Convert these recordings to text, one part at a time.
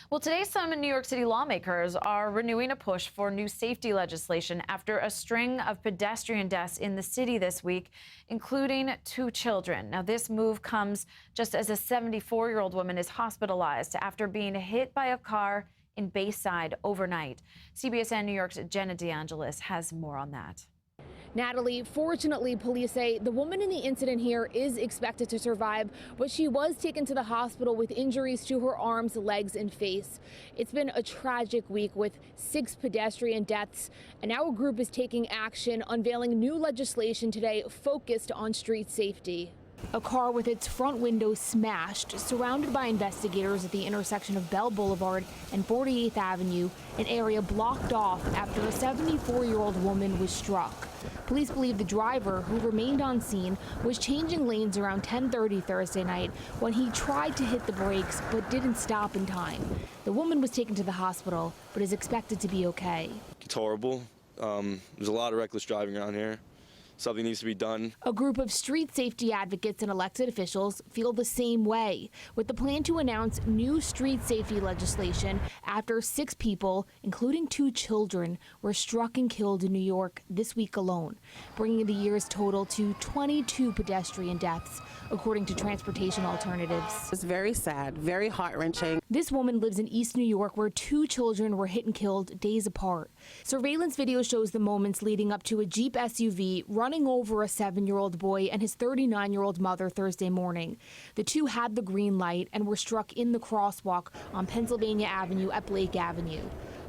Well, today some New York City lawmakers are renewing a push for new safety legislation after a string of pedestrian deaths in the city this week, including 2 children. Now, this move comes just as a 74-year-old woman is hospitalized after being hit by a car in Bayside overnight. CBSN New York's Jenna DeAngelis has more on that. Natalie, fortunately, police say the woman in the incident here is expected to survive, but she was taken to the hospital with injuries to her arms, legs, and face. It's been a tragic week with 6 pedestrian deaths, and now a group is taking action, unveiling new legislation today focused on street safety. A car with its front window smashed, surrounded by investigators at the intersection of Bell Boulevard and 48th Avenue, an area blocked off after a 74-year-old woman was struck. Police believe the driver, who remained on scene, was changing lanes around 10:30 Thursday night when he tried to hit the brakes but didn't stop in time. The woman was taken to the hospital but is expected to be okay. It's horrible. There's a lot of reckless driving around here. Something needs to be done. A group of street safety advocates and elected officials feel the same way, with the plan to announce new street safety legislation after 6 people, including 2 children, were struck and killed in New York this week alone, bringing the year's total to 22 pedestrian deaths, according to Transportation Alternatives. It's very sad, very heart-wrenching. This woman lives in East New York, where 2 children were hit and killed days apart. Surveillance video shows the moments leading up to a Jeep SUV running over a 7-year-old boy and his 39-year-old mother Thursday morning. The 2 had the green light and were struck in the crosswalk on Pennsylvania Avenue at Blake Avenue.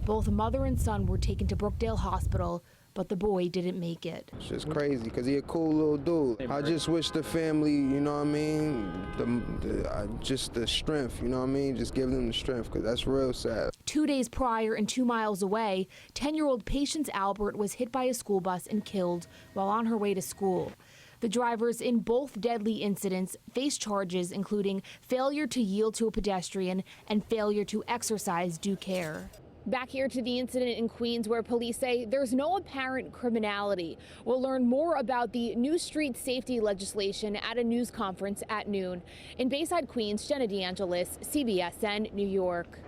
Both mother and son were taken to Brookdale Hospital, but the boy didn't make it. It's just crazy because he a cool little dude. I just wish the family, you know what I mean, just the strength, you know what I mean, just give them the strength because that's real sad. 2 days prior and 2 miles away, 10-year-old Patience Albert was hit by a school bus and killed while on her way to school. The drivers in both deadly incidents face charges including failure to yield to a pedestrian and failure to exercise due care. Back here to the incident in Queens, where police say there's no apparent criminality. We'll learn more about the new street safety legislation at a news conference at noon. In Bayside, Queens, Jenna DeAngelis, CBSN, New York.